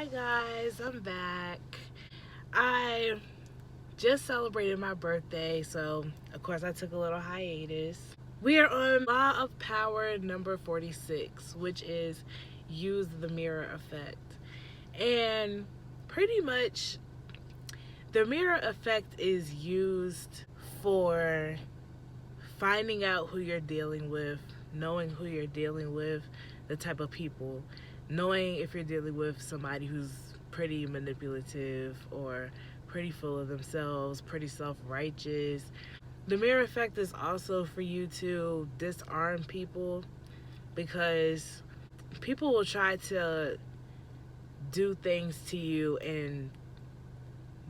Hi guys, I'm back. I just celebrated my birthday, so of course I took a little hiatus. We are on Law of Power number 46, which is use the mirror effect. And pretty much the mirror effect is used for finding out who you're dealing with, knowing who you're dealing with, the type of people, knowing if you're dealing with somebody who's pretty manipulative or pretty full of themselves, pretty self-righteous. The mirror effect is also for you to disarm people because people will try to do things to you and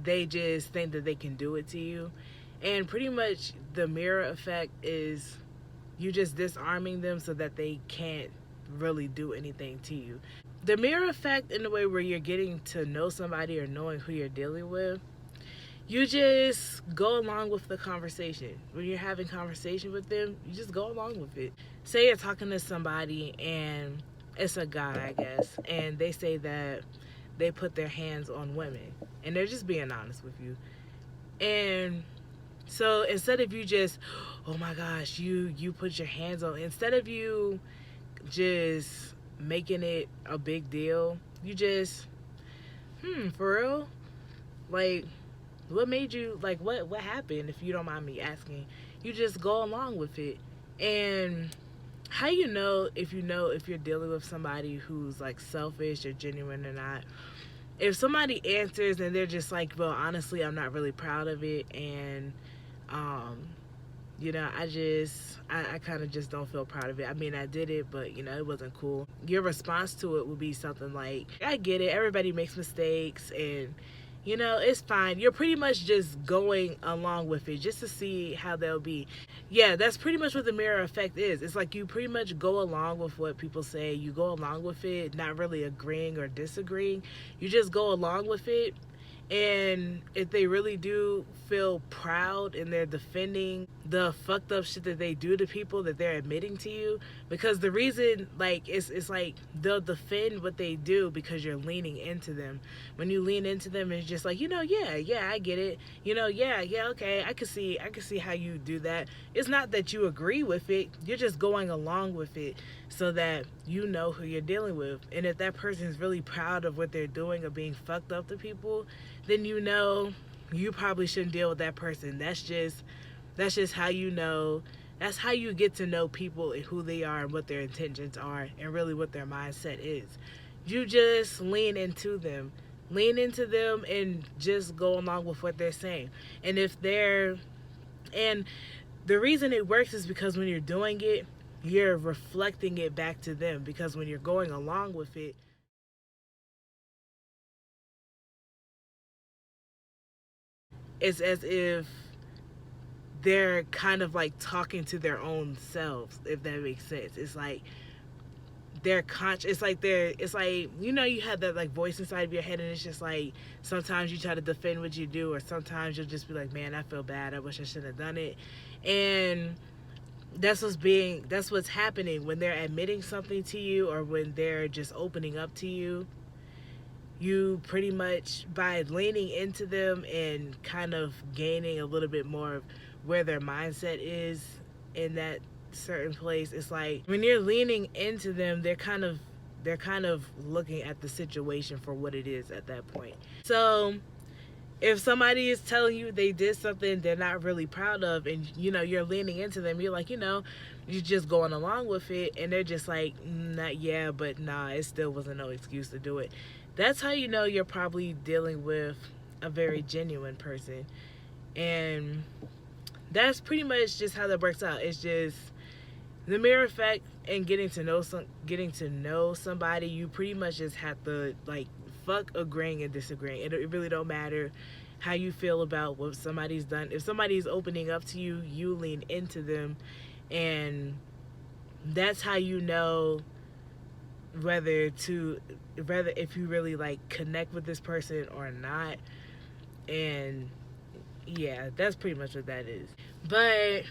they just think that they can do it to you. And pretty much the mirror effect is you just disarming them so that they can't really do anything to you. The mirror effect, in the way where you're getting to know somebody or knowing who you're dealing with, you just go along with the conversation. When you're having conversation with them, you just go along with it. Say you're talking to somebody and it's a guy, I guess, and they say that they put their hands on women, and they're just being honest with you. And so instead of you just, oh my gosh, you put your hands on, instead of you just making it a big deal, you just, for real? Like, what made you, like, what happened, if you don't mind me asking? You just go along with it. And how you know if you're dealing with somebody who's like selfish or genuine or not? If somebody answers and they're just like, well, honestly, I'm not really proud of it, and um I kind of just don't feel proud of it. I mean, I did it, but it wasn't cool. Your response to it would be something like, I get it, everybody makes mistakes, and it's fine. You're pretty much just going along with it just to see how they'll be. Yeah, that's pretty much what the mirror effect is. It's like you pretty much go along with what people say. You go along with it, not really agreeing or disagreeing. You just go along with it. And if they really do feel proud and they're defending the fucked up shit that they do to people, that they're admitting to you, because the reason, like, it's like they'll defend what they do because you're leaning into them. When you lean into them, it's just like, yeah, I get it. Yeah, okay, I can see how you do that. It's not that you agree with it, you're just going along with it so that you know who you're dealing with. And if that person is really proud of what they're doing or being fucked up to people, then you probably shouldn't deal with that person. That's just how you know. That's how you get to know people and who they are and what their intentions are and really what their mindset is. You just lean into them. Lean into them and just go along with what they're saying. And the reason it works is because when you're doing it, you're reflecting it back to them, because when you're going along with it, it's as if they're kind of like talking to their own selves, if that makes sense. It's like they're conscious. It's like you have that like voice inside of your head, and it's just like sometimes you try to defend what you do, or sometimes you'll just be like, man, I feel bad, I wish I shouldn't have done it. And that's what's happening when they're admitting something to you, or when they're just opening up to you. You pretty much, by leaning into them and kind of gaining a little bit more of where their mindset is in that certain place, it's like when you're leaning into them, they're kind of looking at the situation for what it is at that point. So if somebody is telling you they did something they're not really proud of, and you're leaning into them, you're like, you're just going along with it, and they're just like, not yeah, but nah, it still wasn't no excuse to do it. That's how you know you're probably dealing with a very genuine person. And that's pretty much just how that works out. It's just the mirror effect, and getting to know somebody. You pretty much just have to, like, fuck agreeing and disagreeing. It really don't matter how you feel about what somebody's done. If somebody's opening up to you, you lean into them, and that's how you know whether if you really like connect with this person or not. And yeah, that's pretty much what that is. But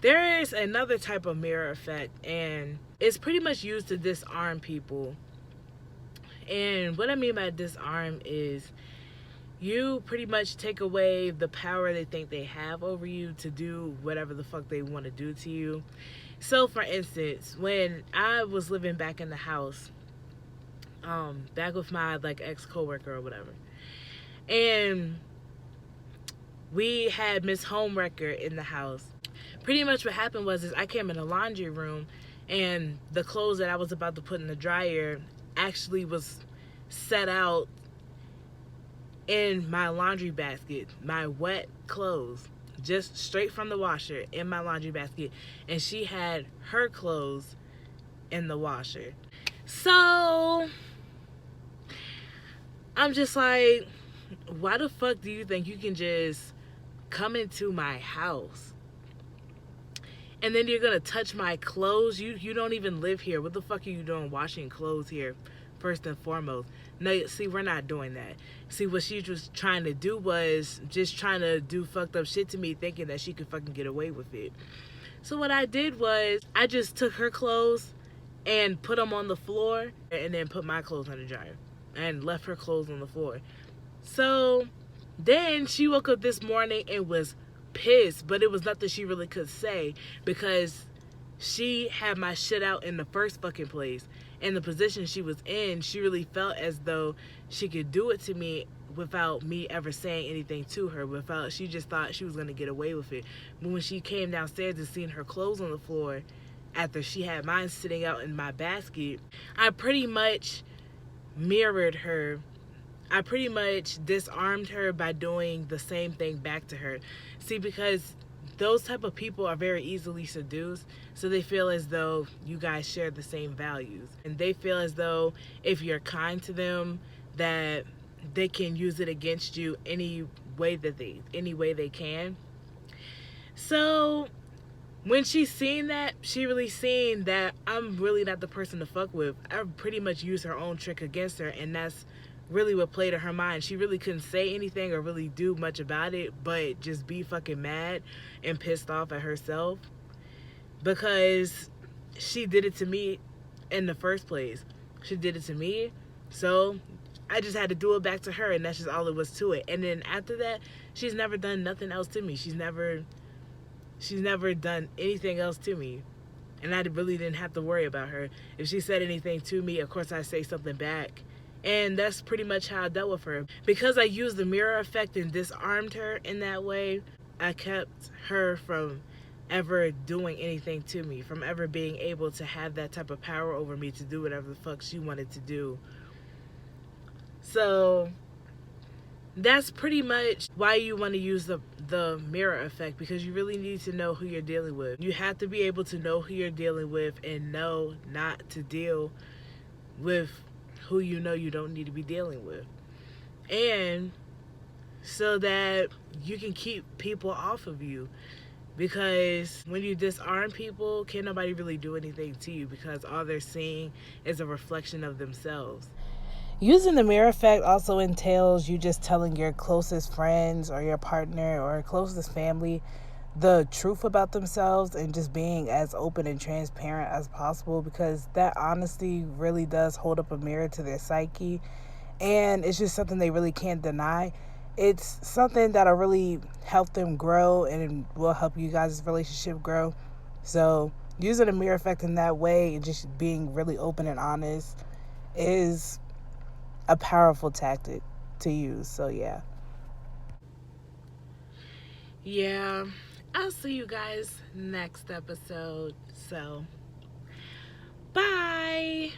there is another type of mirror effect, and it's pretty much used to disarm people. And what I mean by disarm is you pretty much take away the power they think they have over you to do whatever the fuck they want to do to you. So for instance, when I was living back in the house, back with my like ex coworker or whatever, and we had Miss Homewrecker in the house. Pretty much what happened was is I came in the laundry room, and the clothes that I was about to put in the dryer actually was set out in my laundry basket, my wet clothes, just straight from the washer in my laundry basket, and she had her clothes in the washer. So I'm just like, why the fuck do you think you can just come into my house and then you're gonna touch my clothes? You don't even live here. What the fuck are you doing washing clothes here, first and foremost? No, see, we're not doing that. See, what she was trying to do was just trying to do fucked up shit to me, thinking that she could fucking get away with it. So what I did was I just took her clothes and put them on the floor and then put my clothes in the dryer and left her clothes on the floor. So then she woke up this morning and was pissed, but it was nothing she really could say because she had my shit out in the first fucking place. In the position she was in, she really felt as though she could do it to me without me ever saying anything to her. She just thought she was going to get away with it. But when she came downstairs and seen her clothes on the floor after she had mine sitting out in my basket, I pretty much mirrored her. I pretty much disarmed her by doing the same thing back to her. See, because those type of people are very easily seduced, so they feel as though you guys share the same values, and they feel as though if you're kind to them, that they can use it against you any way they can. So when she's seen that, she really seen that I'm really not the person to fuck with. I pretty much used her own trick against her, and that's really what played in her mind. She really couldn't say anything or really do much about it, but just be fucking mad and pissed off at herself because she did it to me in the first place. She did it to me, so I just had to do it back to her, and that's just all it was to it. And then after that, she's never done nothing else to me. She's never done anything else to me. And I really didn't have to worry about her. If she said anything to me, of course I say something back. And that's pretty much how I dealt with her. Because I used the mirror effect and disarmed her in that way, I kept her from ever doing anything to me, from ever being able to have that type of power over me to do whatever the fuck she wanted to do. So that's pretty much why you want to use the mirror effect, because you really need to know who you're dealing with. You have to be able to know who you're dealing with and know not to deal with who you know you don't need to be dealing with. And so that you can keep people off of you. Because when you disarm people, can't nobody really do anything to you because all they're seeing is a reflection of themselves. Using the mirror effect also entails you just telling your closest friends or your partner or closest family the truth about themselves and just being as open and transparent as possible, because that honesty really does hold up a mirror to their psyche, and it's just something they really can't deny. It's something that'll really help them grow and will help you guys' relationship grow. So using a mirror effect in that way and just being really open and honest is a powerful tactic to use. So yeah. Yeah, I'll see you guys next episode. So bye.